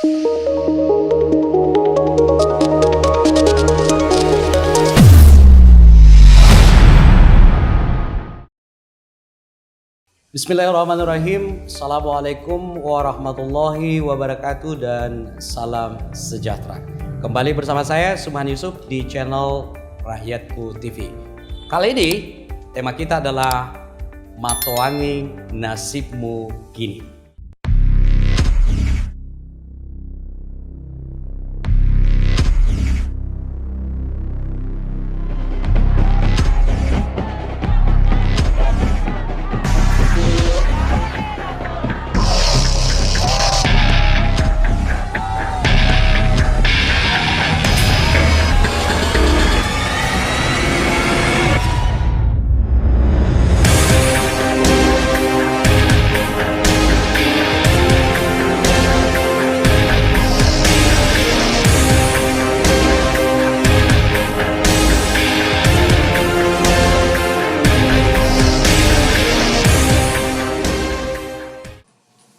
Bismillahirrahmanirrahim. Assalamualaikum warahmatullahi wabarakatuh dan salam sejahtera. Kembali bersama saya Subhan Yusuf di channel Rakyatku TV. Kali ini tema kita adalah Matoangi Nasibmu Kini.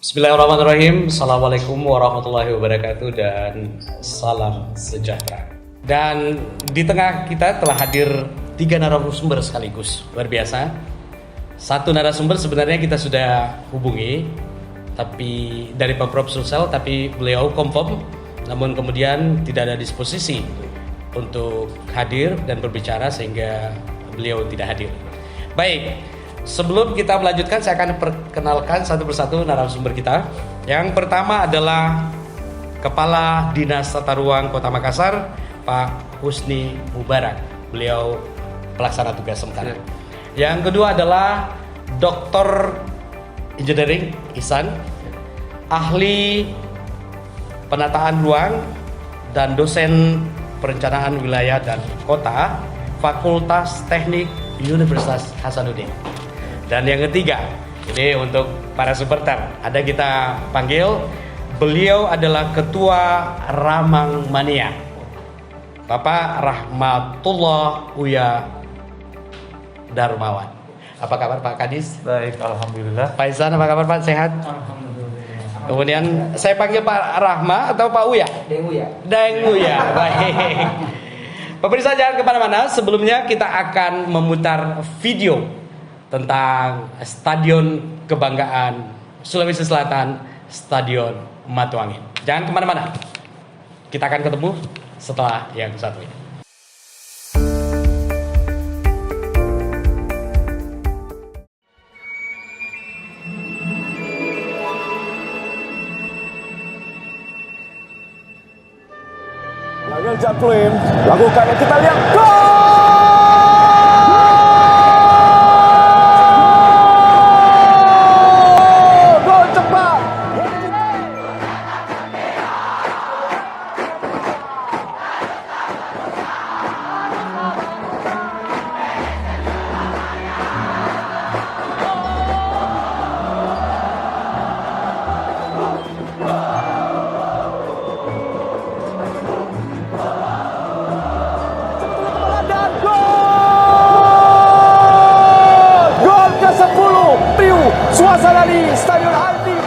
Bismillahirrahmanirrahim. Assalamualaikum warahmatullahi wabarakatuh dan salam sejahtera. Dan di tengah kita telah hadir 3 narasumber sekaligus. Luar biasa. Satu narasumber sebenarnya kita sudah hubungi tapi dari Pemprov Sulsel, tapi beliau confirm namun kemudian tidak ada disposisi untuk hadir dan berbicara sehingga beliau tidak hadir. Baik. Sebelum kita melanjutkan, saya akan perkenalkan satu persatu narasumber kita. Yang pertama adalah Kepala Dinas Tata Ruang Kota Makassar, Pak Husni Mubarak. Beliau pelaksana tugas sementara. Yang kedua adalah Dr. Engineering Ihsan, ahli penataan ruang dan dosen perencanaan wilayah dan kota, Fakultas Teknik Universitas Hasanuddin. Dan yang ketiga, ini untuk para supporter, ada kita panggil, beliau adalah Ketua Ramang Mania, Bapak Rahmatullah Uya Darmawan. Apa kabar Pak Kadis? Baik, alhamdulillah. Pak Ihsan, apa kabar Pak? Sehat? Alhamdulillah. Kemudian saya panggil Pak Rahma atau Pak Uya? Deng Uya. Baik. Pemirsa jangan kemana-mana, sebelumnya kita akan memutar video tentang Stadion Kebanggaan Sulawesi Selatan, Stadion Matoangi. Jangan kemana-mana, kita akan ketemu setelah yang satu ini. Lionel Jacqueline lakukan yang kita lihat, gol! Suasana di Stadion Alti.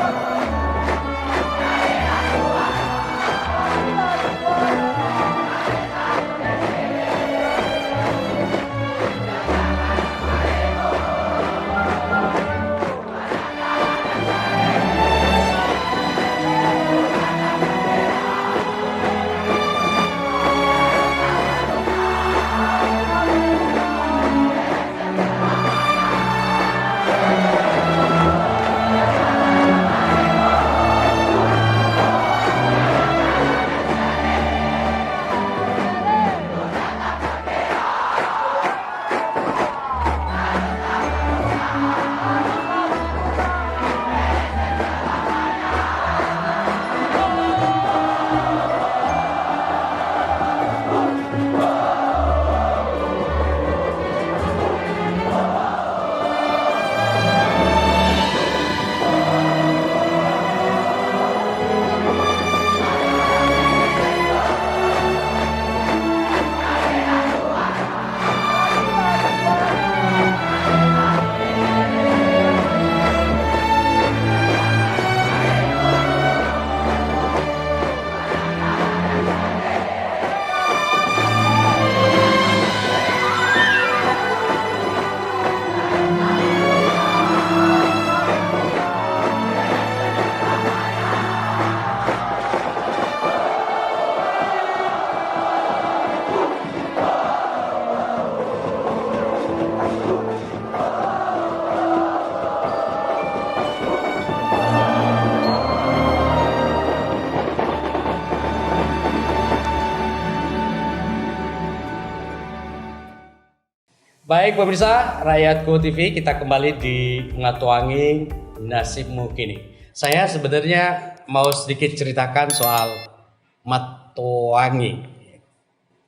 Baik pemirsa Rakyatku TV, kita kembali di Matuanging Nasibmu Kini. Saya sebenarnya mau sedikit ceritakan soal Matuanging.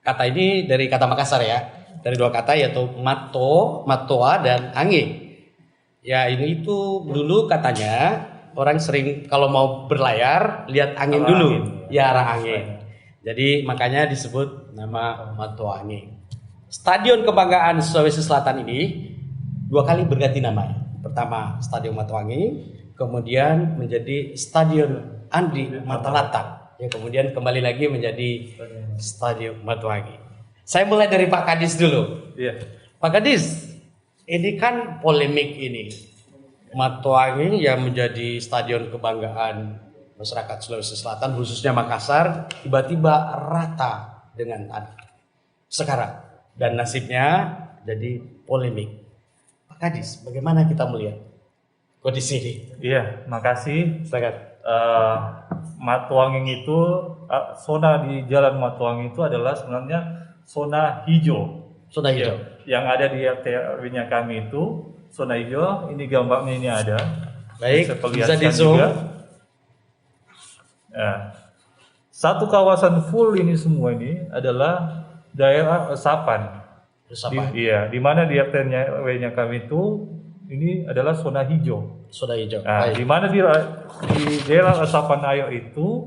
Kata ini dari kata Makassar ya, dari dua kata yaitu mato, matoa dan angin. Ya ini itu dulu katanya orang sering kalau mau berlayar lihat angin dulu, ya arah angin. Jadi makanya disebut nama Matuanging. Stadion Kebanggaan Sulawesi Selatan ini 2 kali berganti nama. Pertama Stadion Matuanging, kemudian menjadi Stadion Andi Matalatak. Ya, kemudian kembali lagi menjadi Stadion Matuanging. Saya mulai dari Pak Kadis dulu. Iya. Pak Kadis, ini kan polemik ini. Matuanging yang menjadi Stadion Kebanggaan masyarakat Sulawesi Selatan khususnya Makassar tiba-tiba rata dengan sekarang. Dan nasibnya jadi polemik. Pak Kadis, bagaimana kita melihat kondisi ini? Iya, makasih. Matuanging itu, zona di Jalan Matuanging itu adalah sebenarnya zona hijau. Zona hijau. Yang ada di RT/RW-nya kami itu zona hijau. Ini gambarnya ini ada. Baik, bisa di zoom. Nah, satu kawasan full ini semua ini adalah daerah resapan. Di mana di RT/RW-nya kami itu ini adalah zona hijau. Zona hijau. Nah, di mana di daerah resapan air itu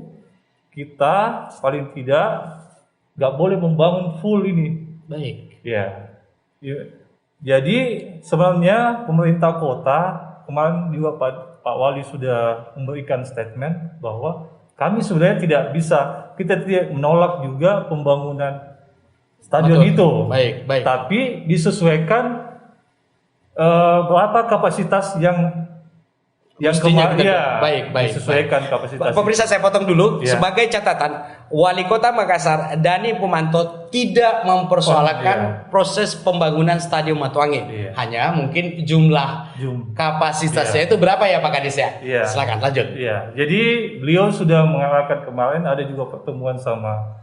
kita paling tidak nggak boleh membangun full ini. Baik. Ya. Jadi sebenarnya pemerintah kota kemarin juga Pak Wali sudah memberikan statement bahwa kami sebenarnya tidak bisa, kita tidak menolak juga pembangunan stadion itu, baik. tapi disesuaikan berapa kapasitas yang kemarin ya, baik. disesuaikan kapasitas. Pemirsa saya potong dulu. Ya. Sebagai catatan, Wali Kota Makassar Dani Pumanto tidak mempersoalkan proses pembangunan Stadion Matuanging. Iya. Hanya mungkin jumlah kapasitasnya itu berapa ya Pak Kadis ya? Iya. Silakan lanjut. Iya. Jadi beliau sudah mengarahkan kemarin ada juga pertemuan sama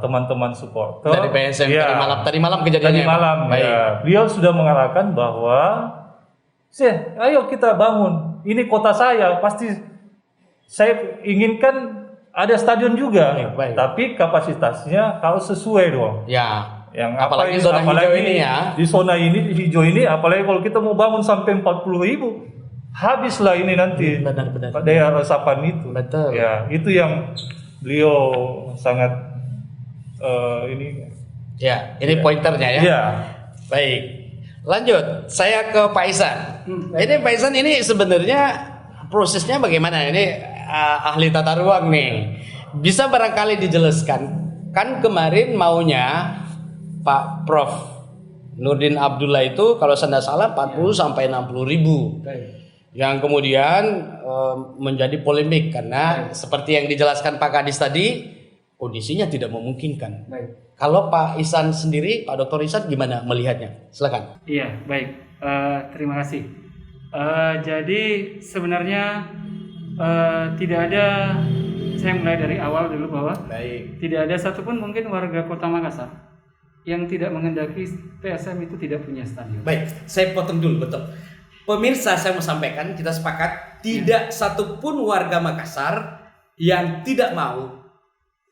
teman-teman supporter Dari PSM ya. tadi malam kejadiannya. Tadi malam Baik. ya. Beliau sudah mengarahkan bahwa ayo kita bangun. Ini kota saya, pasti saya inginkan ada stadion juga. Baik. Tapi kapasitasnya harus sesuai dong. Ya. Yang apalagi zona hijau ini ya. Di zona ini di hijau ini apalagi kalau kita mau bangun sampai 40.000 habislah ini nanti. Benar. Daerah resapan itu. Betul. Ya, itu yang beliau sangat ini. Ya, ini pointernya ya. Iya. Baik. Lanjut, saya ke Pak Isan. Ini Pak Isan ini sebenarnya prosesnya bagaimana? Ini ahli tata ruang nih. Bisa barangkali dijelaskan. Kan kemarin maunya Pak Prof Nurdin Abdullah itu kalau saya tidak salah 40 sampai 60 ribu. Yang kemudian menjadi polemik karena seperti yang dijelaskan Pak Kadis tadi, kondisinya tidak memungkinkan. Kalau Pak Isan sendiri, Pak Dr. Isan gimana melihatnya? Silakan. Iya, baik. Terima kasih. Jadi sebenarnya tidak ada, saya mulai dari awal dulu bahwa tidak ada satupun mungkin warga Kota Makassar yang tidak menghendaki PSM itu tidak punya stadion. Baik, saya potong dulu betul. Pemirsa, saya mau sampaikan, kita sepakat tidak satupun warga Makassar yang tidak mau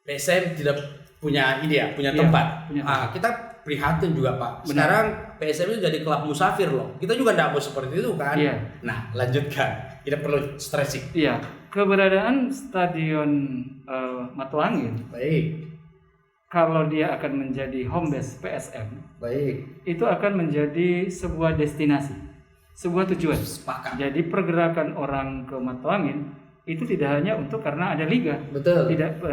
PSM tidak punya ide ya, punya tempat. Kita prihatin juga Pak. Sekarang PSM itu jadi klub musafir loh. Kita juga tidak mau seperti itu kan. Iya. Nah, lanjutkan. Kita perlu stressing. Iya, keberadaan Stadion Matuanging. Baik. Kalau dia akan menjadi home base PSM, Baik. itu akan menjadi sebuah destinasi, sebuah tujuan. Sepakat. Jadi pergerakan orang ke Matuanging itu tidak hanya untuk karena ada liga, Betul. tidak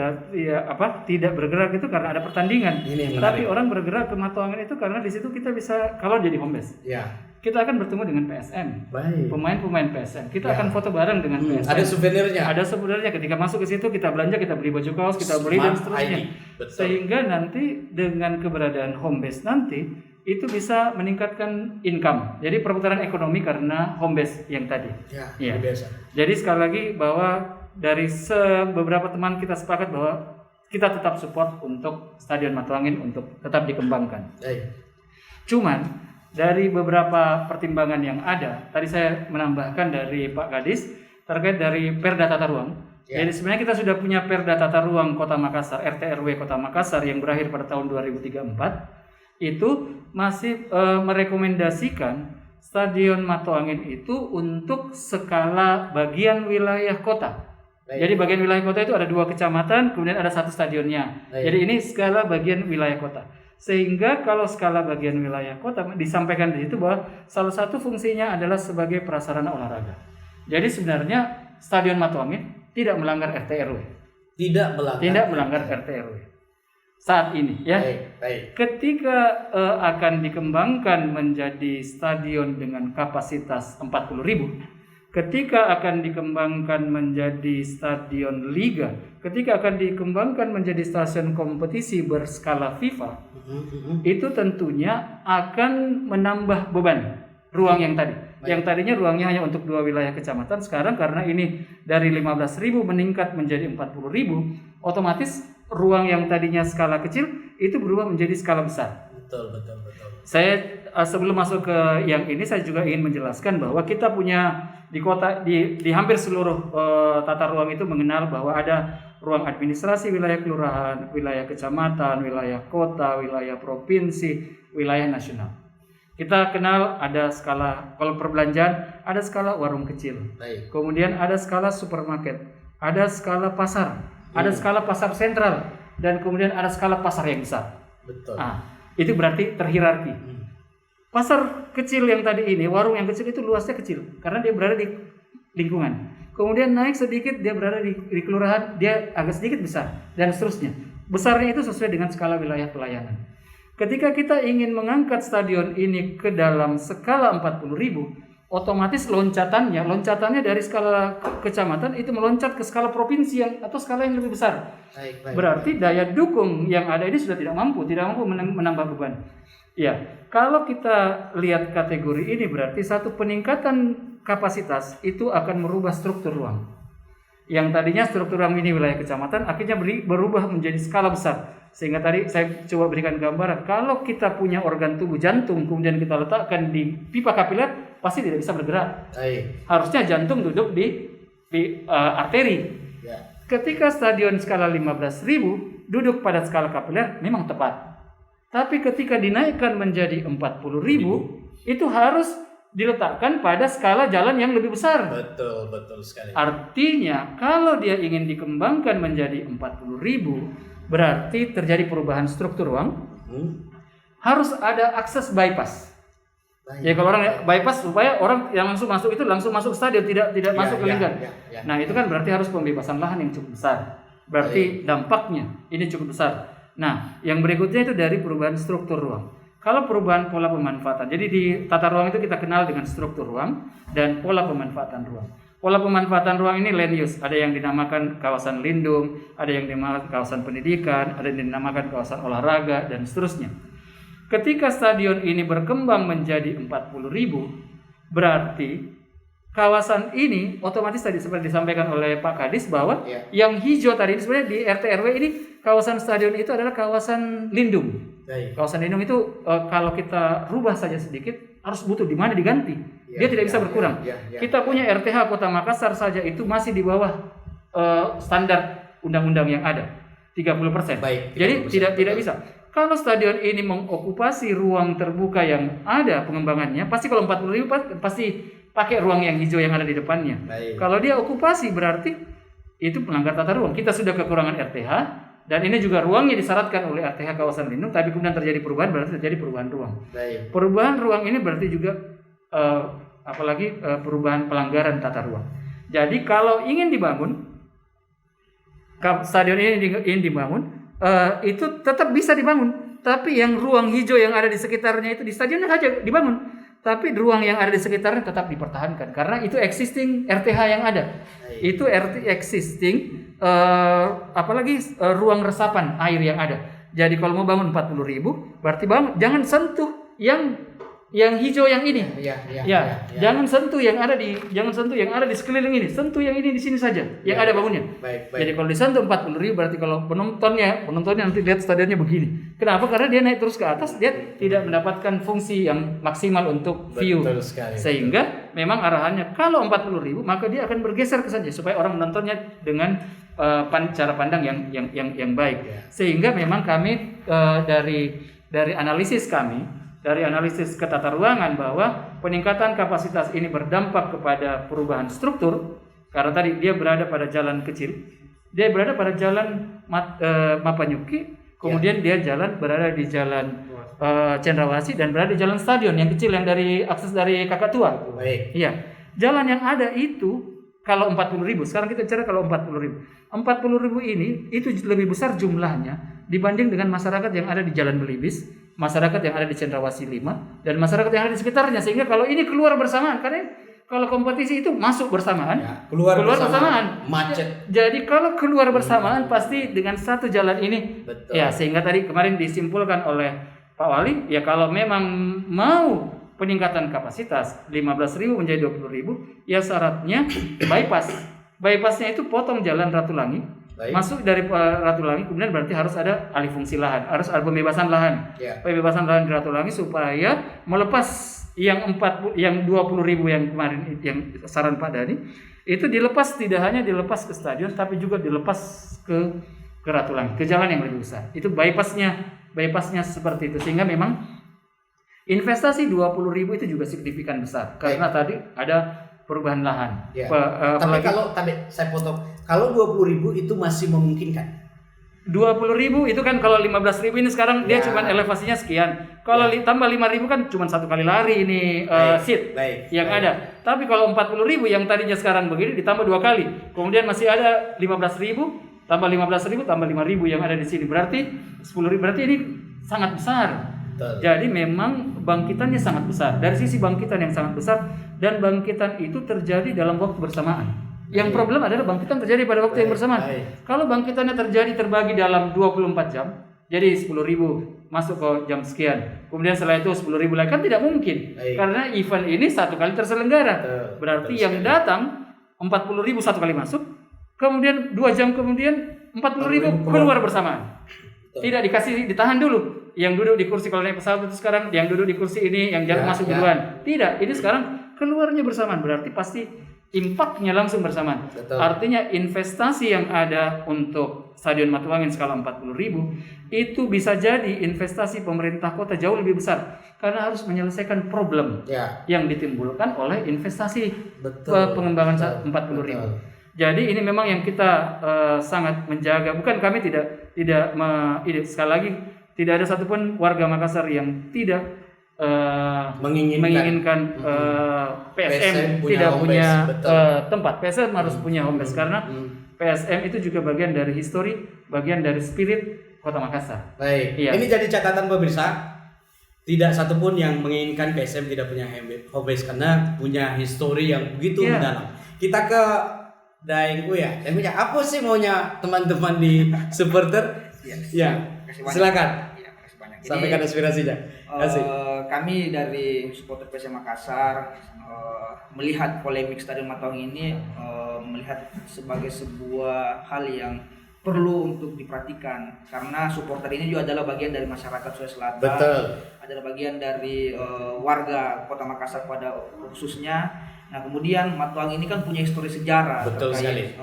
bergerak itu karena ada pertandingan, Ini yang tapi menarik. orang bergerak ke Matuanging itu karena di situ kita bisa, kalau jadi home base, Ya. kita akan bertemu dengan PSM, Baik. pemain-pemain PSM, kita Ya. akan foto bareng dengan PSM. Ada souvenirnya. Ada souvenirnya, ketika masuk ke situ kita belanja, kita beli baju kaos, kita beli dan Smart seterusnya. ID. Betul. Sehingga nanti dengan keberadaan home base nanti itu bisa meningkatkan income. Jadi perputaran ekonomi karena home base yang tadi. Ya, Iya. biasa. Jadi sekali lagi bahwa dari beberapa teman kita sepakat bahwa kita tetap support untuk Stadion Matuanging untuk tetap dikembangkan. Baik. Cuman dari beberapa pertimbangan yang ada, tadi saya menambahkan dari Pak Kadis terkait dari Perda Tata Ruang. Jadi sebenarnya kita sudah punya Perda Tata Ruang Kota Makassar, RT/RW Kota Makassar yang berakhir pada tahun 2034. Itu masih merekomendasikan Stadion Matoangin itu untuk skala bagian wilayah kota. Jadi bagian wilayah kota itu ada 2 kecamatan, kemudian ada 1 stadionnya. Jadi ini skala bagian wilayah kota. Sehingga kalau skala bagian wilayah kota disampaikan di situ bahwa salah satu fungsinya adalah sebagai prasarana olahraga. Jadi sebenarnya Stadion Matoangin tidak melanggar RT/RW. Tidak melanggar RT/RW. Saat ini ya. Ketika akan dikembangkan menjadi stadion dengan kapasitas 40.000, ketika akan dikembangkan menjadi stadion liga, ketika akan dikembangkan menjadi stadion kompetisi berskala FIFA, itu tentunya akan menambah beban ruang yang tadi. Yang tadinya ruangnya hanya untuk 2 wilayah kecamatan, sekarang karena ini dari 15.000 meningkat menjadi 40.000, otomatis ruang yang tadinya skala kecil itu berubah menjadi skala besar. Betul. Saya sebelum masuk ke yang ini, saya juga ingin menjelaskan bahwa kita punya di kota di hampir seluruh tata ruang itu mengenal bahwa ada ruang administrasi wilayah kelurahan, wilayah kecamatan, wilayah kota, wilayah provinsi, wilayah nasional. Kita kenal ada skala, kalau perbelanjaan ada skala warung kecil. Kemudian ada skala supermarket, ada skala pasar, ada skala pasar sentral, dan kemudian ada skala pasar yang besar. Betul. Itu berarti terhierarki. Pasar kecil yang tadi ini, warung yang kecil itu luasnya kecil karena dia berada di lingkungan. Kemudian naik sedikit dia berada di kelurahan, dia agak sedikit besar dan seterusnya. Besarnya itu sesuai dengan skala wilayah pelayanan. Ketika kita ingin mengangkat stadion ini ke dalam skala 40.000, otomatis loncatannya dari skala kecamatan itu meloncat ke skala provinsi atau skala yang lebih besar. Berarti daya dukung yang ada ini sudah tidak mampu menambah beban. Ya, kalau kita lihat kategori ini berarti satu peningkatan kapasitas itu akan merubah struktur ruang. Yang tadinya struktur ruang ini wilayah kecamatan akhirnya berubah menjadi skala besar. Sehingga tadi saya coba berikan gambaran, kalau kita punya organ tubuh jantung kemudian kita letakkan di pipa kapiler, pasti tidak bisa bergerak. Harusnya jantung duduk di arteri. Ketika stadion skala 15.000 duduk pada skala kapiler memang tepat. Tapi ketika dinaikkan menjadi 40.000 itu harus diletakkan pada skala jalan yang lebih besar. Betul sekali. Artinya kalau dia ingin dikembangkan menjadi 40.000, berarti terjadi perubahan struktur ruang. Harus ada akses bypass. Ya kalau orang bypass supaya orang yang langsung masuk itu langsung masuk stadion, tidak masuk ke lingkungan. Nah itu kan berarti harus pembebasan lahan yang cukup besar. Berarti dampaknya ini cukup besar. Nah yang berikutnya itu dari perubahan struktur ruang. Kalau perubahan pola pemanfaatan, jadi di tata ruang itu kita kenal dengan struktur ruang dan pola pemanfaatan ruang. Pola pemanfaatan ruang ini land use, ada yang dinamakan kawasan lindung, ada yang dinamakan kawasan pendidikan, ada yang dinamakan kawasan olahraga, dan seterusnya. Ketika stadion ini berkembang menjadi 40.000, berarti kawasan ini otomatis tadi seperti disampaikan oleh Pak Kadis bahwa yang hijau tadi sebenarnya di RT/RW ini kawasan stadion itu adalah kawasan lindung. Kawasan lindung itu kalau kita rubah saja sedikit harus butuh di mana diganti. Dia tidak bisa berkurang. Kita punya RTH Kota Makassar saja itu masih di bawah standar undang-undang yang ada 30%. Jadi tidak bisa. Kalau stadion ini mengokupasi ruang terbuka yang ada pengembangannya, pasti kalau 40.000 pasti pakai ruang yang hijau yang ada di depannya. Kalau dia okupasi berarti itu melanggar tata ruang. Kita sudah kekurangan RTH dan ini juga ruangnya disyaratkan oleh RTH kawasan lindung, tapi kemudian terjadi perubahan berarti terjadi perubahan ruang. Perubahan ruang ini berarti juga apalagi perubahan pelanggaran tata ruang. Jadi kalau ingin dibangun stadion ini ingin dibangun, itu tetap bisa dibangun, tapi yang ruang hijau yang ada di sekitarnya itu di stadionnya saja dibangun. Tapi ruang yang ada di sekitarnya tetap dipertahankan karena itu existing RTH yang ada. Itu existing ruang resapan air yang ada. Jadi kalau mau bangun 40.000 berarti jangan sentuh yang yang hijau yang ini. Ya. Jangan sentuh yang ada di sekeliling ini. Sentuh yang ini di sini saja, yang ada bangunnya. Baik. Jadi kalau disentuh 40.000 berarti kalau penontonnya nanti lihat stadionnya begini. Kenapa? Karena dia naik terus ke atas, dia tidak mendapatkan fungsi yang maksimal untuk view. Betul sekali. Sehingga memang arahannya kalau 40.000 maka dia akan bergeser ke sana supaya orang menontonnya dengan cara pandang yang baik. Sehingga memang kami dari analisis ke tata ruangan bahwa peningkatan kapasitas ini berdampak kepada perubahan struktur karena tadi dia berada pada jalan kecil, dia berada pada jalan Mapanyuki, kemudian dia berada di jalan Cendrawasih dan berada di jalan stadion yang kecil yang dari akses dari Kakak Tua. Baik. Iya, jalan yang ada itu kalau 40.000, sekarang kita bicara kalau 40.000 ini itu lebih besar jumlahnya dibanding dengan masyarakat yang ada di Jalan Belibis, masyarakat yang ada di Cendrawasih 5 dan masyarakat yang ada di sekitarnya. Sehingga kalau ini keluar bersamaan, karena kalau kompetisi itu masuk bersamaan, keluar bersamaan, macet. Jadi kalau keluar bersamaan pasti dengan satu jalan ini. Betul. Ya, sehingga tadi kemarin disimpulkan oleh Pak Wali, ya kalau memang mau peningkatan kapasitas 15.000 menjadi 20.000, ya syaratnya bypass. Bypassnya itu potong jalan Ratulangi, masuk dari Ratulangi, kemudian berarti harus ada alih fungsi lahan, harus ada pembebasan lahan, pembebasan lahan di Ratulangi supaya melepas yang 20.000 yang kemarin yang saran Pak Dhani itu dilepas, tidak hanya dilepas ke stadion tapi juga dilepas ke Ratulangi, ke jalan yang lebih besar. Itu bypassnya seperti itu, sehingga memang investasi 20.000 itu juga signifikan besar karena tadi ada perubahan lahan. Tapi kalau saya potong, kalau 20.000 itu masih memungkinkan. 20.000 itu kan kalau 15.000 ini sekarang dia cuma elevasinya sekian. Kalau tambah 5.000 kan cuma satu kali lari ini seat yang ada. Tapi kalau 40.000 yang tadinya sekarang begini ditambah 2 kali. Kemudian masih ada 15.000 tambah 5.000 tambah 5.000 yang ada di sini. Berarti 10.000, berarti ini sangat besar. Jadi memang bangkitannya sangat besar. Dari sisi bangkitan yang sangat besar dan bangkitan itu terjadi dalam waktu bersamaan. Yang problem adalah bangkitan terjadi pada waktu yang bersamaan. Kalau bangkitannya terjadi terbagi dalam 24 jam, jadi 10.000 masuk ke jam sekian. Kemudian setelah itu 10.000 lagi kan tidak mungkin. Karena event ini satu kali terselenggara. Berarti yang datang 40.000 satu kali masuk, kemudian 2 jam kemudian 40.000 keluar bersamaan. Tidak ditahan dulu. Yang duduk di kursi kalau naik pesawat itu sekarang yang duduk di kursi ini yang jalan masuk duluan. Tidak, ini sekarang keluarnya bersamaan. Berarti pasti impaknya langsung bersamaan. Artinya investasi yang ada untuk Stadion Matuangin skala 40.000 itu bisa jadi investasi pemerintah kota jauh lebih besar karena harus menyelesaikan problem yang ditimbulkan oleh investasi pengembangan 40.000. Jadi ini memang yang kita sangat menjaga. Bukan kami tidak sekali lagi tidak ada satupun warga Makassar yang tidak menginginkan PSM tidak punya tempat. PSM harus punya home base karena PSM itu juga bagian dari histori, bagian dari spirit Kota Makassar. Baik. Iya. Ini jadi catatan pemirsa. Tidak satupun yang menginginkan PSM tidak punya home base karena punya histori yang begitu mendalam. Kita ke Daeng ya. Apa sih maunya teman-teman di supporter? Silakan. Sampaikan aspirasinya. Kami dari supporter PSM Makassar melihat polemik Stadion Matuangin ini melihat sebagai sebuah hal yang perlu untuk diperhatikan karena supporter ini juga adalah bagian dari masyarakat Sulawesi Selatan, adalah bagian dari warga Kota Makassar pada khususnya. Nah kemudian Matuangin ini kan punya histori sejarah terkait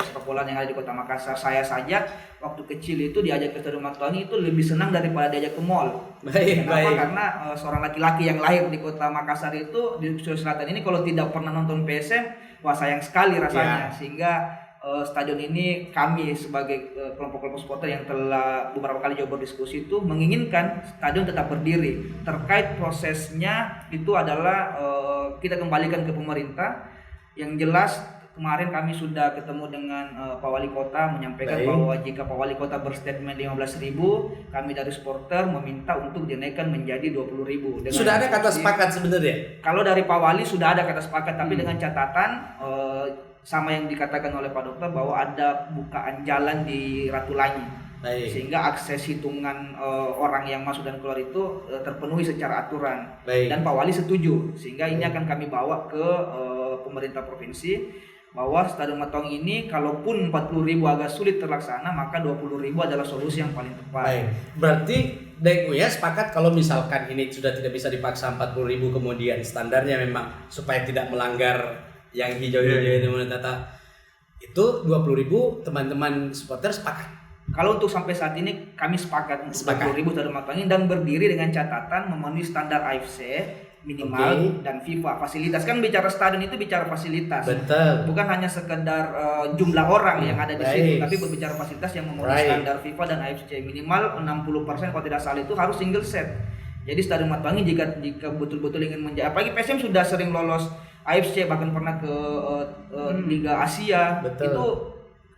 sepak bola yang ada di Kota Makassar. Saya saja waktu kecil itu diajak ke Stadion Matuangin itu lebih senang daripada diajak ke mall. Kenapa? Karena seorang laki-laki yang lahir di Kota Makassar itu di Sulawesi Selatan ini kalau tidak pernah nonton PSM, wah sayang sekali rasanya. Sehingga stadion ini kami sebagai kelompok-kelompok supporter yang telah beberapa kali coba berdiskusi itu menginginkan stadion tetap berdiri. Terkait prosesnya itu adalah kita kembalikan ke pemerintah. Yang jelas kemarin kami sudah ketemu dengan Pak Wali Kota menyampaikan bahwa jika Pak Wali Kota berstatement 15.000, kami dari supporter meminta untuk dinaikkan menjadi 20.000. Sudah ada kata sepakat sebenarnya? Kalau dari Pak Wali sudah ada kata sepakat, tapi dengan catatan sama yang dikatakan oleh Pak Dokter bahwa ada bukaan jalan di Ratulangi. Baik. sehingga akses hitungan orang yang masuk dan keluar itu terpenuhi secara aturan. Baik. Dan Pak Wali setuju, sehingga ini akan kami bawa ke pemerintah provinsi bahwa Stadion Matong ini kalaupun 40.000 agak sulit terlaksana, maka 20.000 adalah solusi yang paling tepat. Baik. Berarti DKUya sepakat kalau misalkan ini sudah tidak bisa dipaksa 40.000, kemudian standarnya memang supaya tidak melanggar yang hijau-hijau ini menata, itu 20.000 teman-teman supporter sepakat. Kalau untuk sampai saat ini kami sepakat untuk 20.000 Stadion Matong ini, dan berdiri dengan catatan memenuhi standar AFC minimal dan FIFA. Fasilitas, kan bicara stadion itu bicara fasilitas. Betul. Bukan hanya sekedar jumlah orang yang ada di situ, tapi berbicara fasilitas yang memenuhi standar FIFA dan AFC. Minimal 60% kalau tidak salah itu harus single set. Jadi Stadion Matwangi jika betul-betul ingin menjadi, apalagi PSM sudah sering lolos AFC, bahkan pernah ke Liga Asia. Betul. Itu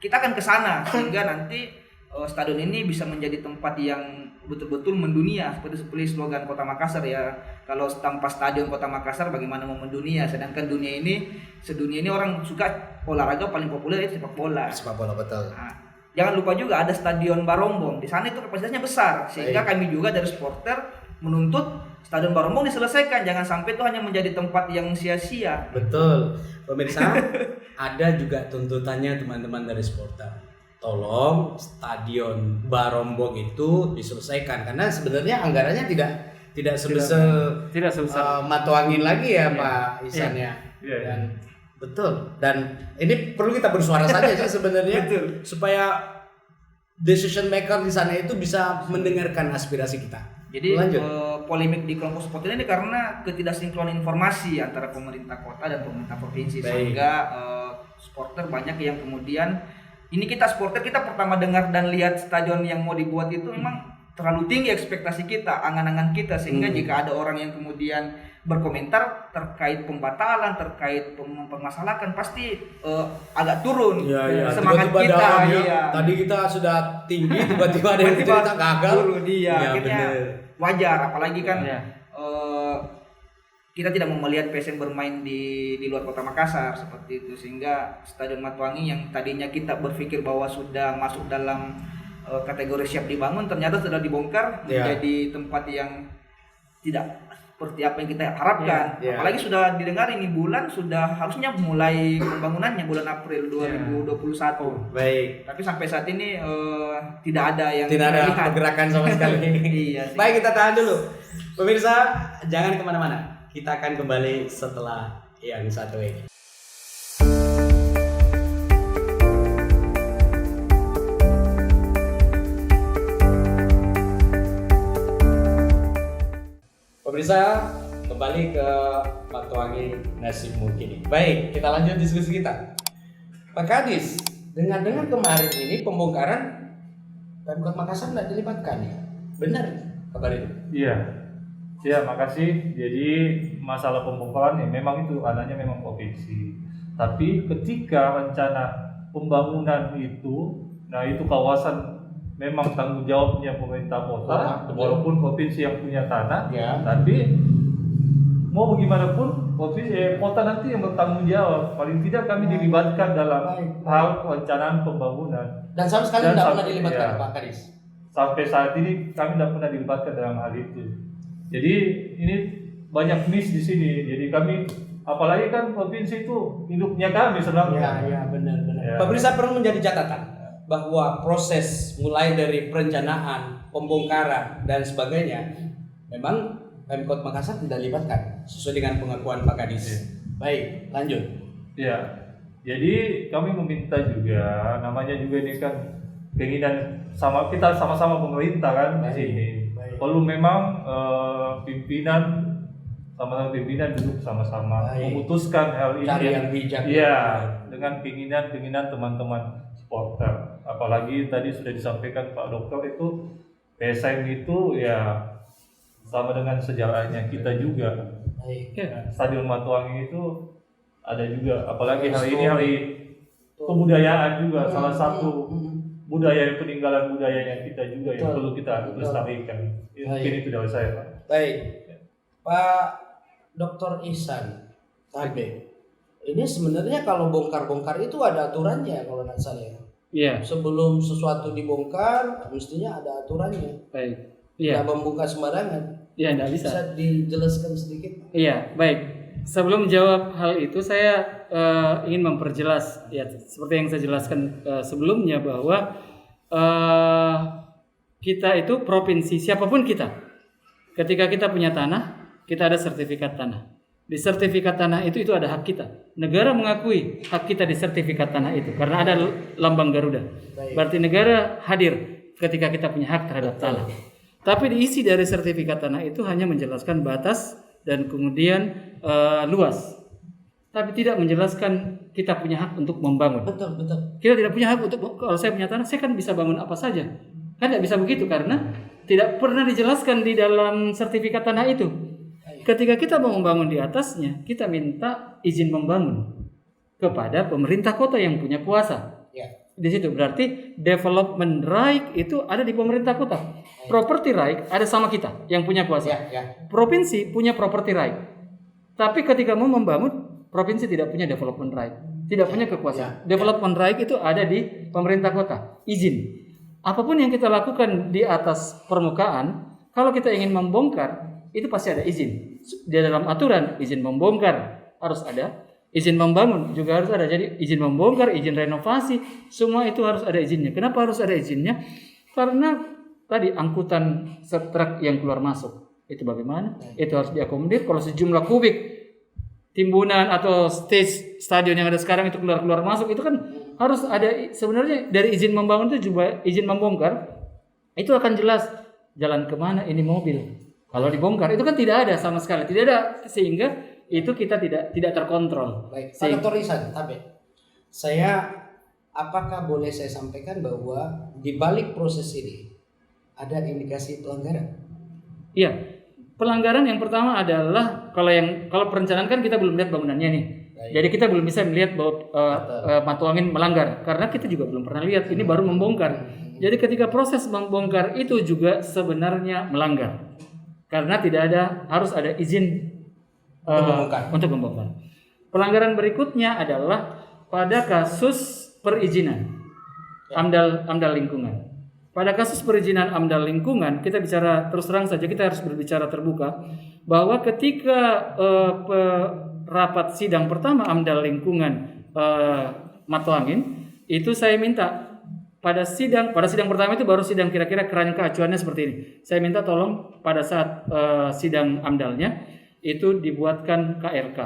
kita akan ke sana sehingga nanti stadion ini bisa menjadi tempat yang betul-betul mendunia, seperti slogan Kota Makassar ya. Kalau tanpa stadion Kota Makassar bagaimana mau mendunia? Sedangkan sedunia ini orang suka olahraga paling populer itu sepak bola. Sepak bola, betul. Nah, jangan lupa juga ada Stadion Barombong. Di sana itu kapasitasnya besar, sehingga kami juga dari supporter menuntut Stadion Barombong diselesaikan. Jangan sampai itu hanya menjadi tempat yang sia-sia. Betul. Pemirsa, ada juga tuntutannya teman-teman dari supporter. Tolong Stadion Barombong itu diselesaikan, karena sebenarnya anggarannya tidak sebesar Matwangi lagi ya, Pak Ihsan ya. Dan betul. Dan ini perlu kita bersuara saja sih sebenarnya supaya decision maker di sana itu bisa mendengarkan aspirasi kita. Jadi polemik di kelompok supporter ini karena ketidaksinkronan informasi antara pemerintah kota dan pemerintah provinsi. Sehingga supporter banyak yang kemudian, ini kita supporter, kita pertama dengar dan lihat stadion yang mau dibuat itu memang terlalu tinggi ekspektasi kita, angan-angan kita, sehingga jika ada orang yang kemudian berkomentar terkait pembatalan, terkait mempermasalahkan, pasti agak turun semangat tiba-tiba kita. Tadi kita sudah tinggi, tiba-tiba ada yang cerita gagal. Akhirnya wajar, apalagi kan kita tidak mau melihat PSM bermain di luar Kota Makassar seperti itu, sehingga Stadion Matwangi yang tadinya kita berpikir bahwa sudah masuk dalam kategori siap dibangun, ternyata sudah dibongkar menjadi tempat yang tidak seperti apa yang kita harapkan. Apalagi sudah didengar ini bulan sudah harusnya mulai pembangunannya bulan April 2021. Baik. Tapi sampai saat ini tidak ada pergerakan sama sekali. Baik, kita tahan dulu. Pemirsa, jangan kemana-mana. Kita akan kembali setelah yang satu ini. Pemirsa, kembali ke Matwangi Nasibmu Kini. Baik, kita lanjut diskusi kita. Pak Kadis, dengar-dengar kemarin ini pembongkaran Pemkot Makassar tidak dilibatkan ya? Benar kabar itu? Iya. Ya, makasih. Jadi masalah pembongkaran ya memang itu ranahnya memang provinsi. Tapi ketika rencana pembangunan itu, nah itu kawasan memang tanggung jawabnya pemerintah kota, walaupun provinsi yang punya tanah, tapi mau bagaimanapun provinsi kota nanti yang bertanggung jawab. Paling tidak kami dilibatkan dalam hal perencanaan pembangunan. Dan sama sekali tidak pernah dilibatkan, Pak Kadis. Sampai saat ini kami tidak pernah dilibatkan dalam hal itu. Jadi ini banyak miss di sini. Jadi kami, apalagi kan provinsi itu hidupnya kami sebenarnya. Iya, benar. Pemirsa, perlu menjadi catatan bahwa proses mulai dari perencanaan, pembongkaran dan sebagainya memang Pemkot Makassar tidak dilibatkan sesuai dengan pengakuan Pak Kadis. Baik, lanjut. Ya, jadi kami meminta juga, namanya juga ini kan keinginan kita sama-sama pemerintah kan di sini. Kalau memang pimpinan duduk sama-sama memutuskan hal ini yang bijak. Iya, dengan keinginan teman-teman supporter. Apalagi tadi sudah disampaikan Pak Dokter itu PSM itu ya sama dengan sejarahnya kita juga. Stadion Matwangi itu ada juga, apalagi hari ini hari kebudayaan juga, salah satu budaya peninggalan budayanya kita juga yang perlu kita lestarikan. Mungkin itu dari saya, Pak. Baik, Pak Dr. Ihsan Tabe, ini sebenarnya kalau bongkar-bongkar itu ada aturannya kalau tidak salah ya. Iya. Sebelum sesuatu dibongkar, mestinya ada aturannya. Baik. Iya. Tidak membuka sembarangan. Iya, enggak bisa. Bisa dijelaskan sedikit? Iya, baik. Sebelum jawab hal itu, saya ingin memperjelas, ya, seperti yang saya jelaskan sebelumnya bahwa kita itu provinsi, siapapun kita, ketika kita punya tanah, kita ada sertifikat tanah. Di sertifikat tanah itu ada hak kita. Negara mengakui hak kita di sertifikat tanah itu karena ada lambang Garuda. Berarti negara hadir ketika kita punya hak terhadap tanah. Tapi diisi dari sertifikat tanah itu hanya menjelaskan batas dan kemudian luas. Tapi tidak menjelaskan kita punya hak untuk membangun. Betul. Kita tidak punya hak untuk, kalau saya punya tanah, saya kan bisa bangun apa saja. Kan tidak bisa begitu karena tidak pernah dijelaskan di dalam sertifikat tanah itu. Ketika kita mau membangun di atasnya, kita minta izin membangun kepada pemerintah kota yang punya kuasa. Ya. Di situ berarti development right itu ada di pemerintah kota. Property right ada sama kita yang punya kuasa. Ya. Provinsi punya property right. Tapi ketika mau membangun, provinsi tidak punya development right, tidak punya kekuasaan. Development right itu ada di pemerintah kota. Izin. Apapun yang kita lakukan di atas permukaan, kalau kita ingin membongkar, itu pasti ada izin. Di dalam aturan, izin membongkar harus ada, izin membangun juga harus ada. Jadi izin membongkar, izin renovasi, semua itu harus ada izinnya. Kenapa harus ada izinnya? Karena tadi angkutan truk yang keluar masuk, itu bagaimana? Itu harus diakomodir. Kalau sejumlah kubik timbunan atau stadion yang ada sekarang itu keluar masuk, itu kan harus ada. Sebenarnya dari izin membangun itu juga izin membongkar, itu akan jelas jalan kemana ini mobil. Kalau dibongkar itu kan tidak ada sama sekali, tidak ada, sehingga itu kita tidak terkontrol. Baik, Pak Dr. Ihsan, apakah boleh saya sampaikan bahwa di balik proses ini ada indikasi pelanggaran? Iya, pelanggaran yang pertama adalah kalau perencanaan kan kita belum lihat bangunannya nih. Baik. Jadi kita belum bisa melihat bahwa Matuangin melanggar karena kita juga belum pernah lihat, ini baru membongkar. Jadi ketika proses membongkar itu juga sebenarnya melanggar. Karena harus ada izin untuk membongkar. Pelanggaran berikutnya adalah pada kasus perizinan AMDAL lingkungan. Pada kasus perizinan AMDAL lingkungan, kita bicara terus terang saja, kita harus berbicara terbuka bahwa ketika rapat sidang pertama AMDAL lingkungan Matuangin, itu saya minta pada sidang pertama itu baru sidang kira-kira kerangka acuannya seperti ini. Saya minta tolong pada saat sidang AMDAL-nya itu dibuatkan KRK.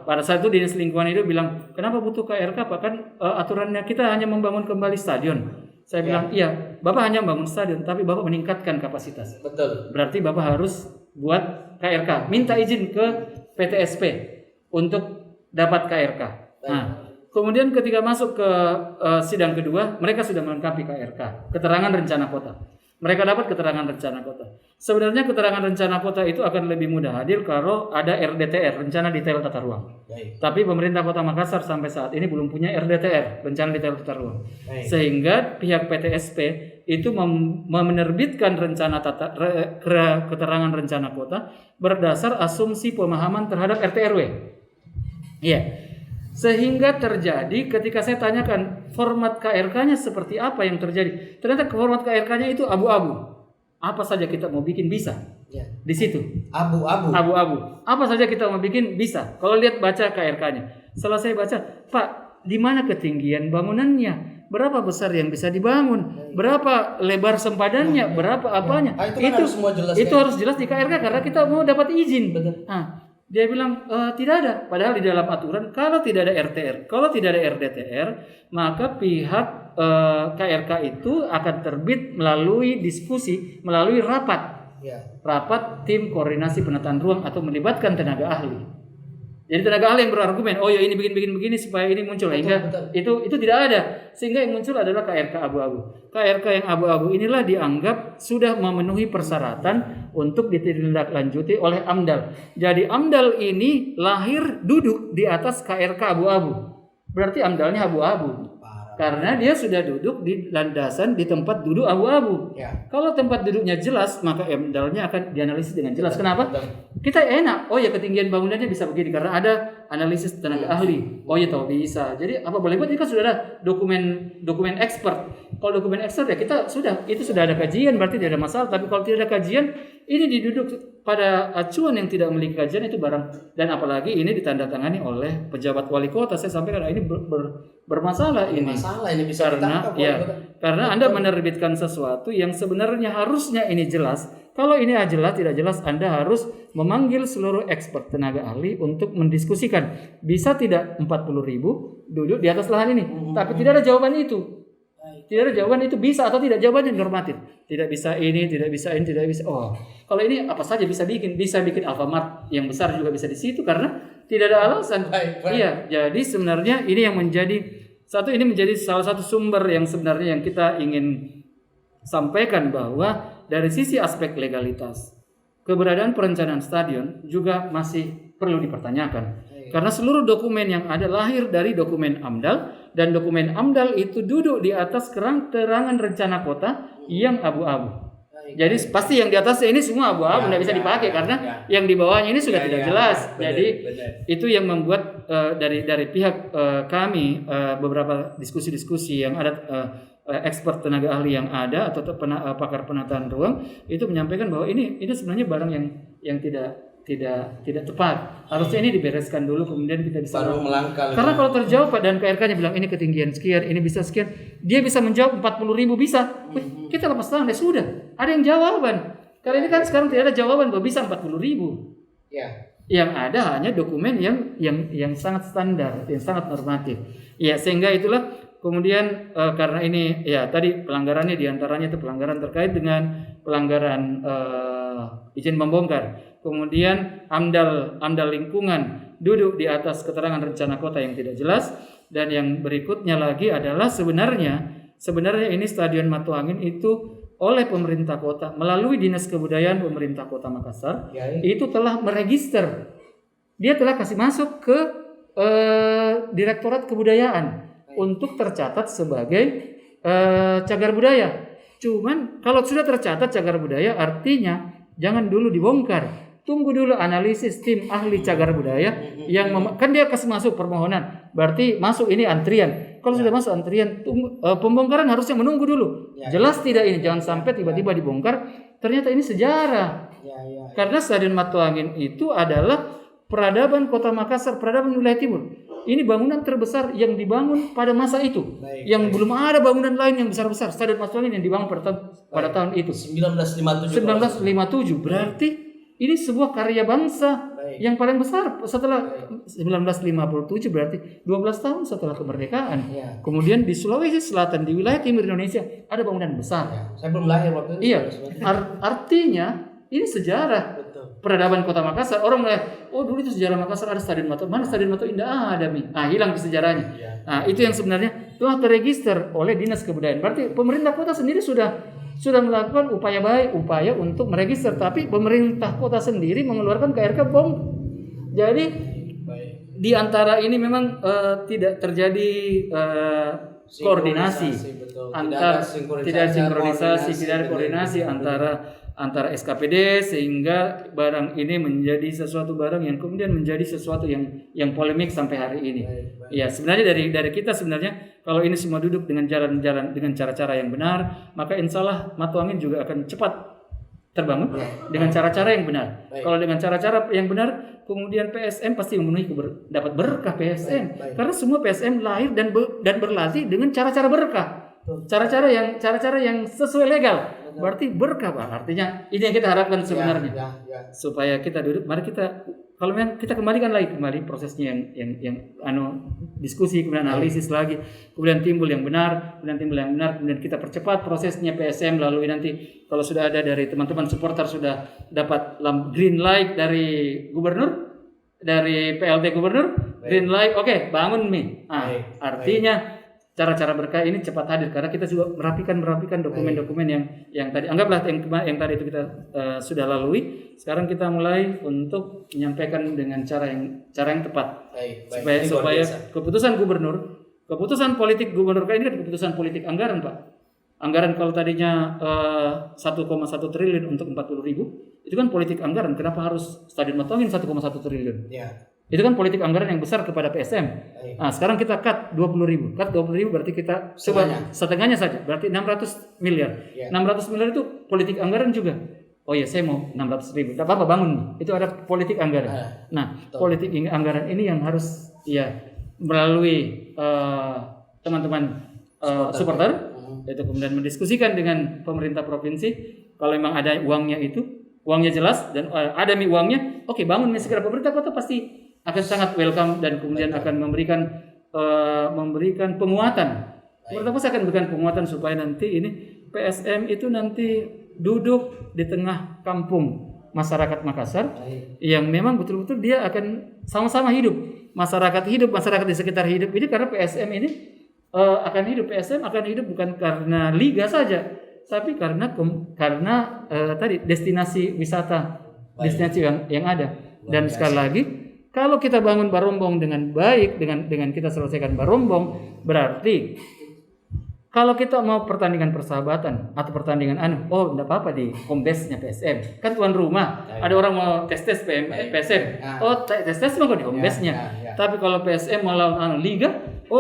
Pada saat itu Dinas Lingkungan itu bilang, kenapa butuh KRK Pak? Kan aturannya kita hanya membangun kembali stadion. Saya bilang, iya, Bapak hanya membangun stadion, tapi Bapak meningkatkan kapasitas. Betul. Berarti Bapak harus buat KRK. Minta izin ke PTSP untuk dapat KRK. Nah, kemudian ketika masuk ke sidang kedua, mereka sudah melengkapi KRK, keterangan rencana kota. Mereka dapat keterangan rencana kota. Sebenarnya keterangan rencana kota itu akan lebih mudah hadir kalau ada RDTR, rencana detail tata ruang. Baik. Tapi pemerintah Kota Makassar sampai saat ini belum punya RDTR, rencana detail tata ruang. Baik. Sehingga pihak PTSP itu menerbitkan rencana keterangan rencana kota berdasar asumsi pemahaman terhadap RT/RW. Iya. Sehingga terjadi ketika saya tanyakan format KRK-nya seperti apa yang terjadi, ternyata format KRK-nya itu abu-abu. Apa saja kita mau bikin bisa. Ya. Di situ. Abu-abu. Apa saja kita mau bikin bisa. Kalau lihat baca KRK-nya. Setelah saya baca, Pak, di mana ketinggian bangunannya? Berapa besar yang bisa dibangun? Berapa lebar sempadannya? Berapa apanya? Itu harus jelas di KRK karena kita mau dapat izin. Betul. Nah, dia bilang tidak ada. Padahal di dalam aturan kalau tidak ada RTR, kalau tidak ada RDTR, maka pihak KRK itu akan terbit melalui diskusi, melalui rapat, rapat tim koordinasi penataan ruang atau melibatkan tenaga ahli. Jadi tenaga ahli yang berargumen, oh ya ini bikin begini supaya ini muncul, sehingga itu tidak ada, sehingga yang muncul adalah KRK abu-abu. KRK yang abu-abu inilah dianggap sudah memenuhi persyaratan untuk ditindaklanjuti oleh AMDAL. Jadi AMDAL ini lahir duduk di atas KRK abu-abu. Berarti AMDALnya abu-abu. Karena dia sudah duduk di landasan di tempat duduk abu-abu. Ya. Kalau tempat duduknya jelas, maka amdalnya akan dianalisis dengan jelas. Kenapa? Kita enak. Oh ya, ketinggian bangunannya bisa begini karena ada analisis tenaga ahli. Oh ya, tahu bisa. Jadi apa boleh buat, ini kan sudah ada dokumen expert. Kalau dokumen expert ya kita itu sudah ada kajian, berarti tidak ada masalah. Tapi kalau tidak ada kajian, ini diduduk pada acuan yang tidak memiliki kajian, itu barang. Dan apalagi ini ditandatangani oleh pejabat wali kota. Saya sampaikan ini bermasalah ini. Masalah ini bisa ditangkap, Karena Anda menerbitkan sesuatu yang sebenarnya harusnya ini jelas. Kalau ini jelas, tidak jelas, Anda harus memanggil seluruh expert tenaga ahli untuk mendiskusikan. Bisa tidak 40.000 duduk di atas lahan ini? Tapi tidak ada jawaban itu. Tidak ada jawaban itu bisa atau tidak, jawabannya normatif. Tidak bisa ini, tidak bisa ini, tidak bisa. Oh, kalau ini apa saja bisa bikin Alfamart yang besar juga bisa di situ karena tidak ada alasan. Iya, jadi sebenarnya ini yang menjadi salah satu sumber yang sebenarnya yang kita ingin sampaikan, bahwa dari sisi aspek legalitas keberadaan perencanaan stadion juga masih perlu dipertanyakan. Karena seluruh dokumen yang ada lahir dari dokumen AMDAL, dan dokumen AMDAL itu duduk di atas terangan rencana kota yang abu-abu. Jadi pasti yang di atasnya ini semua abu-abu, tidak bisa dipakai karena yang di bawahnya ini sudah tidak jelas. Jadi itu yang membuat dari pihak kami beberapa diskusi-diskusi yang ada expert tenaga ahli yang ada atau pakar penataan ruang itu menyampaikan bahwa ini sebenarnya barang yang tidak tepat. Harusnya ini dibereskan dulu, kemudian kita bisa baru melangkah. Karena kalau terjawab dan KRK-nya bilang ini ketinggian sekian, ini bisa sekian, dia bisa menjawab 40.000 bisa. Kita lepas tangan, ya sudah. Ada yang jawaban. Karena ini kan sekarang tidak ada jawaban bahwa bisa 40.000. Ya. Yang ada hanya dokumen yang sangat standar, yang sangat normatif. Ya, sehingga itulah kemudian karena ini ya tadi pelanggarannya diantaranya itu pelanggaran terkait dengan pelanggaran izin membongkar. Kemudian AMDAL lingkungan duduk di atas keterangan rencana kota yang tidak jelas, dan yang berikutnya lagi adalah sebenarnya ini Stadion Matuangin itu oleh pemerintah kota melalui Dinas Kebudayaan pemerintah Kota Makassar itu telah meregister. Dia telah kasih masuk ke Direktorat Kebudayaan untuk tercatat sebagai cagar budaya. Cuman kalau sudah tercatat cagar budaya artinya jangan dulu dibongkar. Tunggu dulu analisis tim ahli cagar budaya yang kan dia kasih masuk permohonan. Berarti masuk ini antrian. Kalau sudah masuk antrian, pembongkaran harusnya menunggu dulu. Jelas tidak ini, jangan sampai tiba-tiba dibongkar. Ternyata ini sejarah. Karena Stadion Matuangin itu adalah peradaban Kota Makassar, peradaban wilayah timur. Ini bangunan terbesar yang dibangun pada masa itu. Yang belum ada bangunan lain yang besar-besar. Stadion Matuangin yang dibangun pada tahun itu. 1957. Berarti ini sebuah karya bangsa yang paling besar setelah 1957, berarti 12 tahun setelah kemerdekaan. Kemudian di Sulawesi Selatan, di wilayah timur Indonesia ada bangunan besar. Saya belum lahir waktu itu. Iya, artinya ini sejarah peradaban Kota Makassar. Orang melihat, oh dulu itu sejarah Makassar ada Stadion Matuangin. Mana Stadion Matuangin? Tidak ada, hilang sejarahnya. Nah, itu yang sebenarnya telah terregister oleh Dinas Kebudayaan. Berarti pemerintah kota sendiri sudah melakukan upaya untuk meregister, tapi pemerintah kota sendiri mengeluarkan KRK bom. Jadi di antara ini memang tidak terjadi koordinasi tidak ada koordinasi antara SKPD, sehingga barang ini menjadi sesuatu barang yang kemudian menjadi sesuatu yang polemik sampai hari ini. Ya, sebenarnya dari kita sebenarnya kalau ini semua duduk dengan jalan-jalan dengan cara-cara yang benar, maka insya Allah Matuangin juga akan cepat terbangun dengan cara-cara yang benar. Kalau dengan cara-cara yang benar, kemudian PSM pasti memenuhi dapat berkah PSM. Karena semua PSM lahir dan berlatih dengan cara-cara berkah. Cara-cara yang sesuai legal. Berarti berkah, Pak. Artinya ini yang kita harapkan sebenarnya. Supaya kita duduk, mari kita kembalikan lagi prosesnya yang diskusi, kemudian analisis lagi, kemudian timbul yang benar, kemudian kita percepat prosesnya PSM, lalu nanti kalau sudah ada dari teman-teman supporter sudah dapat green light dari gubernur, dari PLT gubernur, green light, oke, bangun nih. Artinya cara-cara berkah ini cepat hadir karena kita juga merapikan dokumen-dokumen yang tadi anggaplah yang tadi itu kita sudah lalui. Sekarang kita mulai untuk menyampaikan dengan cara yang tepat supaya keputusan gubernur Keputusan politik gubernur ini kan keputusan politik anggaran, Pak. Anggaran kalau tadinya 1,1 triliun untuk 40.000, itu kan politik anggaran. Kenapa harus Stadion Matuangin 1,1 triliun? Ya. Itu kan politik anggaran yang besar kepada PSM. Nah, sekarang kita cut 20.000. Cut 20.000 berarti kita coba setengahnya saja. Berarti 600 miliar. 600 miliar itu politik anggaran juga. Oh ya, saya mau 600.000. Tidak apa-apa, bangun nih. Itu ada politik anggaran. Nah, politik anggaran ini yang harus melalui teman-teman supporter itu kemudian mendiskusikan dengan pemerintah provinsi. Kalau memang ada uangnya uangnya jelas dan ada uangnya, oke, bangun nih segera. Pemerintah kota pasti akan sangat welcome dan kemudian akan memberikan penguatan. Pemerintah kota akan memberikan penguatan supaya nanti ini PSM itu nanti duduk di tengah kampung masyarakat Makassar yang memang betul-betul dia akan sama-sama hidup. Masyarakat di sekitar hidup ini karena PSM ini akan hidup bukan karena liga saja, tapi karena tadi destinasi wisata, destinasi yang ada. Dan sekali lagi, kalau kita bangun Barombong dengan baik, dengan kita selesaikan Barombong, berarti kalau kita mau pertandingan persahabatan atau pertandingan enggak apa-apa di home base-nya PSM. Kan tuan rumah. Ada orang mau tes PSM. Tes mau di home base-nya. Tapi kalau PSM mau lawan liga,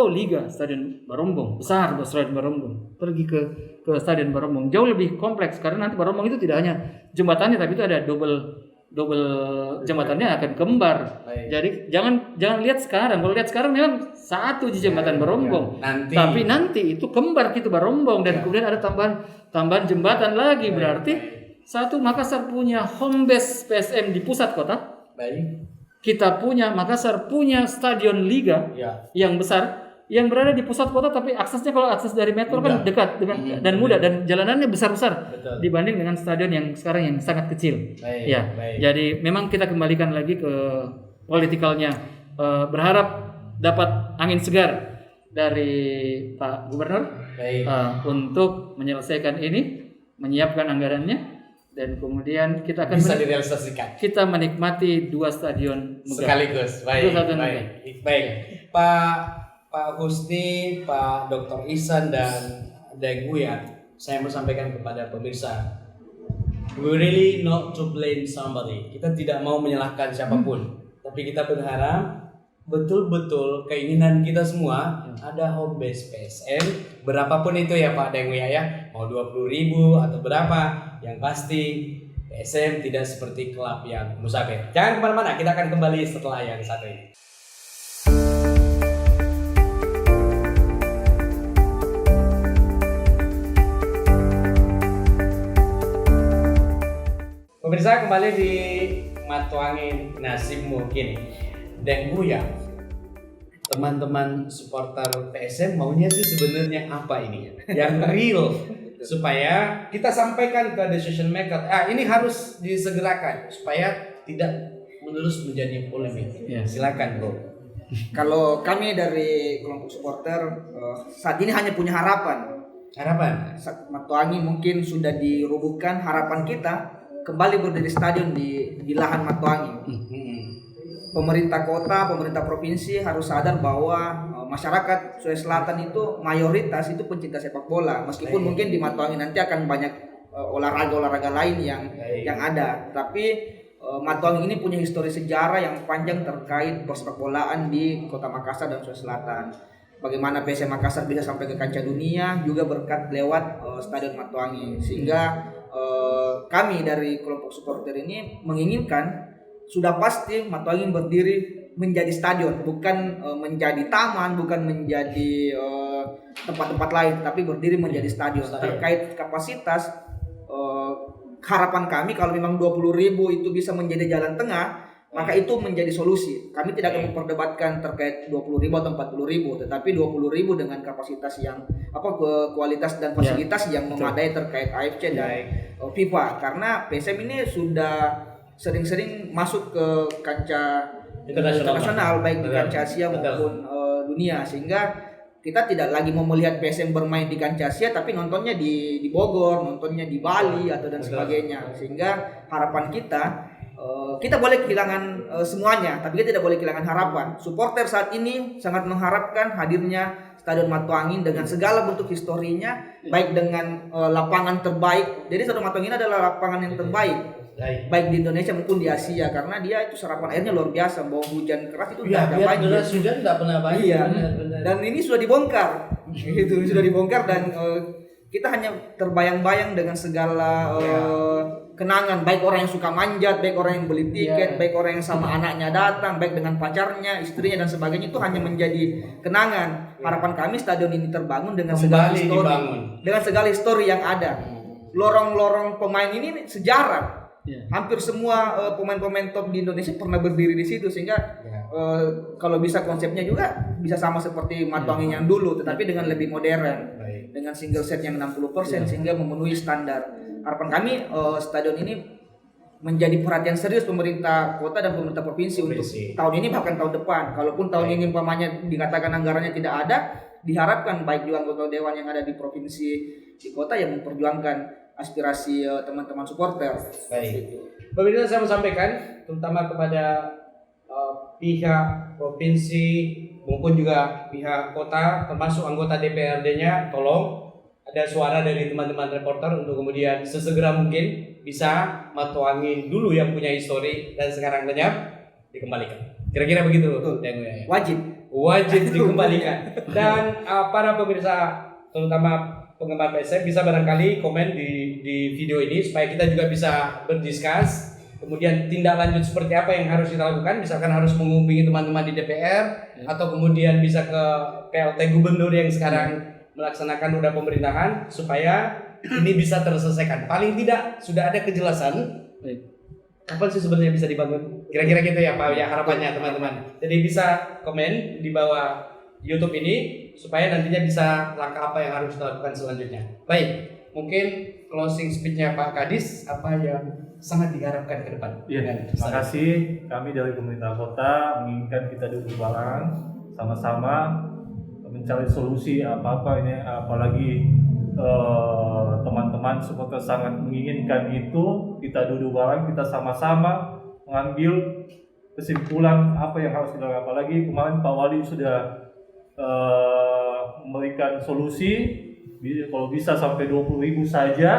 liga Stadion Barombong. Besar Stadion Barombong. Pergi ke Stadion Barombong. Jauh lebih kompleks karena nanti Barombong itu tidak hanya jembatannya tapi itu ada double jembatannya akan kembar. Jadi jangan lihat sekarang. Kalau lihat sekarang memang satu jembatan Barombong. Tapi nanti itu kembar gitu Barombong dan kemudian ada tambahan jembatan lagi. Berarti satu Makassar punya home base PSM di pusat kota. Kita Makassar punya stadion liga yang besar yang berada di pusat kota, tapi aksesnya kalau akses dari metro kan dekat dan mudah dan jalanannya besar-besar dibanding dengan stadion yang sekarang yang sangat kecil. Jadi memang kita kembalikan lagi ke politikalnya, berharap dapat angin segar dari Pak Gubernur untuk menyelesaikan ini, menyiapkan anggarannya. Dan kemudian kita akan bisa direalisasikan. Kita menikmati 2 stadion sekaligus. Baik. Pak Husni, Pak Dr. Ihsan dan Daeng Buya, saya mau sampaikan kepada pemirsa, we really not to blame somebody. Kita tidak mau menyalahkan siapapun, tapi kita berharap betul-betul keinginan kita semua ada home base PSM, berapapun itu ya Pak Daeng Buya ya, mau 20.000 atau berapa, yang pasti PSM tidak seperti klub yang musafir. Jangan kemana-mana, kita akan kembali setelah yang satu ini. Pemirsa, kembali di Matuangin Nasibmu Kini. Daeng Buya, teman-teman supporter PSM maunya sih sebenarnya apa ini? Yang real supaya kita sampaikan ke decision maker. Ini harus disegerakan supaya tidak menerus menjadi polemik. Silakan, Bro. Kalau kami dari kelompok supporter saat ini hanya punya harapan. Matuangin mungkin sudah dirubuhkan, harapan kita kembali berdiri stadion di lahan Matuangin. Pemerintah kota, pemerintah provinsi harus sadar bahwa masyarakat Sulawesi Selatan itu mayoritas itu pencinta sepak bola. Meskipun mungkin di Matuangin nanti akan banyak olahraga lain yang ada, tapi Matuangin ini punya histori sejarah yang panjang terkait persepak bolaan di Kota Makassar dan Sulawesi Selatan. Bagaimana PSM Makassar bisa sampai ke kancah dunia juga berkat lewat Stadion Matuangin. Sehingga kami dari kelompok supporter ini menginginkan sudah pasti Matuangin berdiri menjadi stadion, bukan menjadi taman, bukan menjadi tempat-tempat lain, tapi berdiri menjadi stadion. Terkait kapasitas, harapan kami kalau memang 20.000 itu bisa menjadi jalan tengah, maka itu menjadi solusi. Kami tidak akan memperdebatkan terkait 20.000 atau 40.000, tetapi 20.000 dengan kapasitas yang kualitas dan fasilitas yang memadai terkait AFC dan FIFA. Karena PSM ini sudah sering-sering masuk ke kancah internasional, baik di kancah Asia maupun dunia, sehingga kita tidak lagi mau melihat PSM bermain di kancah Asia, tapi nontonnya di Bogor, nontonnya di Bali atau dan sebagainya. Sehingga harapan kita boleh kehilangan semuanya, tapi kita tidak boleh kehilangan harapan. Supporter saat ini sangat mengharapkan hadirnya Stadion Matuangin dengan segala bentuk historinya, baik dengan lapangan terbaik. Jadi Stadion Matuangin adalah lapangan yang terbaik, baik di Indonesia maupun di Asia, karena dia itu serapan airnya luar biasa. Mau hujan keras itu Ya, ada biar banjir. deras hujan nggak pernah banjir. Iya. Benar. Dan ini sudah dibongkar, itu sudah dibongkar dan kita hanya terbayang-bayang dengan segala kenangan, baik orang yang suka manjat, baik orang yang beli tiket, baik orang yang sama anaknya datang, baik dengan pacarnya, istrinya dan sebagainya, itu hanya menjadi kenangan. Harapan kami stadion ini terbangun dengan segala Kembali histori, dibangun. dengan segala histori yang ada. Lorong-lorong pemain ini sejarah. Hampir semua pemain-pemain top di Indonesia pernah berdiri di situ, sehingga kalau bisa konsepnya juga bisa sama seperti Matuangin yang dulu, tetapi dengan lebih modern, dengan single set yang 60% sehingga memenuhi standar. Harapan kami stadion ini menjadi perhatian serius pemerintah kota dan pemerintah provinsi untuk tahun ini bahkan tahun depan. Kalaupun tahun ini umpamanya dikatakan anggarannya tidak ada, diharapkan baik juga anggota dewan yang ada di provinsi di kota yang memperjuangkan aspirasi teman-teman supporter. Baik. Pemirsa, saya mau sampaikan terutama kepada pihak provinsi maupun juga pihak kota, termasuk anggota DPRD-nya, tolong ada suara dari teman-teman reporter untuk kemudian sesegera mungkin bisa Matuangin dulu yang punya histori dan sekarang lenyap dikembalikan. Kira-kira begitu, Dengu ya. Wajib dikembalikan. Dan para pemirsa, terutama penggemar PSM, bisa barangkali komen di video ini supaya kita juga bisa berdiskus. Kemudian tindak lanjut seperti apa yang harus kita lakukan, misalkan harus menghubungi teman-teman di DPR atau kemudian bisa ke PLT Gubernur yang sekarang melaksanakan roda pemerintahan supaya ini bisa terselesaikan. Paling tidak sudah ada kejelasan kapan sih sebenarnya bisa dibangun. Kira-kira gitu ya Pak ya, harapannya teman-teman. Jadi bisa komen di bawah YouTube ini supaya nantinya bisa langkah apa yang harus dilakukan selanjutnya. Baik, mungkin closing speech-nya Pak Kadis apa yang sangat diharapkan ke depan. Iya, terima kasih. Kami dari pemerintah kota menginginkan kita duduk bareng sama-sama mencari solusi apa-apa ini, apalagi teman-teman supporter sangat menginginkan itu. Kita duduk bareng, kita sama-sama mengambil kesimpulan apa yang harus dilakukan. Apalagi kemarin Pak Wali sudah memberikan solusi, kalau bisa sampai 20.000 saja.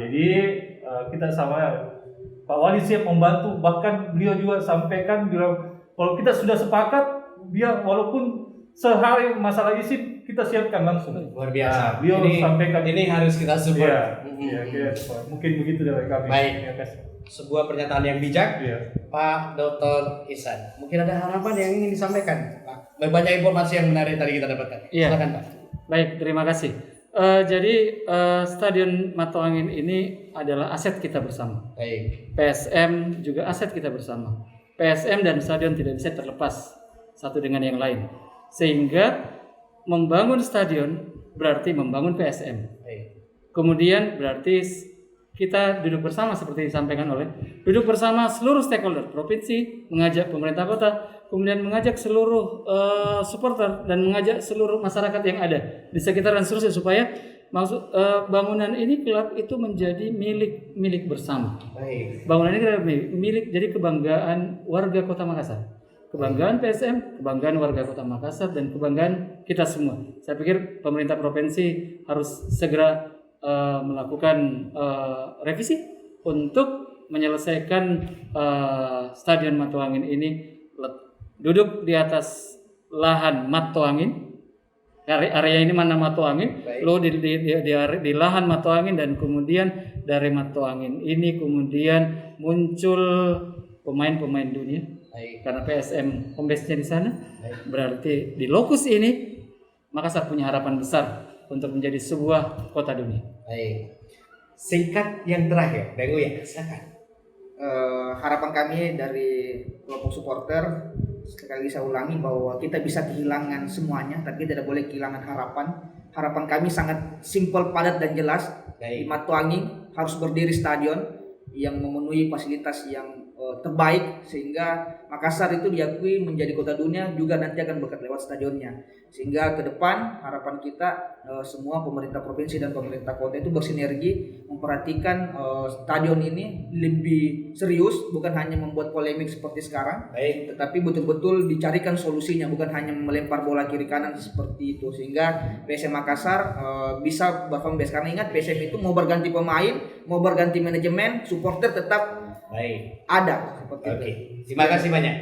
Jadi kita sama Pak Wali siap membantu, bahkan beliau juga sampaikan bilang kalau kita sudah sepakat, biar walaupun sehari masalah isi kita siapkan langsung. Luar biasa. Beliau ini, sampaikan ini harus kita support. Iya, mungkin begitu dari kami. Baik. Sebuah pernyataan yang bijak, Pak Dr. Ihsan. Mungkin ada harapan yang ingin disampaikan, Pak. Banyak informasi yang menarik tadi kita dapatkan. Silakan, Pak. Baik, terima kasih. Jadi Stadion Matuangin ini adalah aset kita bersama. Baik. PSM juga aset kita bersama. PSM dan stadion tidak bisa terlepas satu dengan yang lain. Sehingga membangun stadion berarti membangun PSM. Kemudian berarti kita duduk bersama seperti disampaikan oleh duduk bersama seluruh stakeholder provinsi, mengajak pemerintah kota, kemudian mengajak seluruh supporter dan mengajak seluruh masyarakat yang ada di sekitar dan seterusnya supaya bangunan ini klub itu menjadi milik bersama. Bangunan ini milik jadi kebanggaan warga Kota Makassar. Kebanggaan PSM, kebanggaan warga Kota Makassar, dan kebanggaan kita semua. Saya pikir pemerintah provinsi harus segera melakukan revisi untuk menyelesaikan Stadion Matuangin ini duduk di atas lahan Matuangin. Area ini mana Matuangin, lalu di lahan Matuangin, dan kemudian dari Matuangin ini kemudian muncul pemain-pemain dunia. Karena PSM home base-nya di sana, berarti di lokus ini Makassar punya harapan besar untuk menjadi sebuah kota dunia. Singkat yang terakhir, Dengu ya, silakan. Harapan kami dari kelompok supporter, sekali lagi saya ulangi bahwa kita bisa kehilangan semuanya, tapi tidak boleh kehilangan harapan. Harapan kami sangat simpel, padat dan jelas. Di Matuangin harus berdiri stadion yang memenuhi fasilitas yang terbaik sehingga Makassar itu diakui menjadi kota dunia juga nanti akan berkat lewat stadionnya. Sehingga ke depan harapan kita semua pemerintah provinsi dan pemerintah kota itu bersinergi memperhatikan stadion ini lebih serius, bukan hanya membuat polemik seperti sekarang, tetapi betul-betul dicarikan solusinya, bukan hanya melempar bola kiri kanan seperti itu, sehingga PSM Makassar bisa berform best. Karena ingat PSM itu mau berganti pemain, mau berganti manajemen, supporter tetap ada seperti itu. Terima kasih banyak.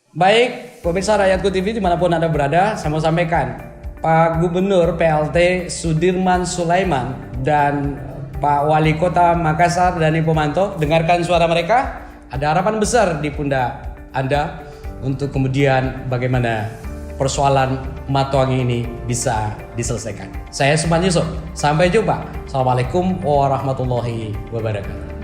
Baik, pemirsa Rakyatku TV dimanapun Anda berada, saya mau sampaikan Pak Gubernur PLT Sudirman Sulaiman dan Pak Wali Kota Makassar Dhani Pomanto, dengarkan suara mereka. Ada harapan besar di pundak Anda untuk kemudian bagaimana persoalan Matoangi ini bisa diselesaikan. Saya Suman Yusuf, sampai jumpa. Assalamualaikum warahmatullahi wabarakatuh.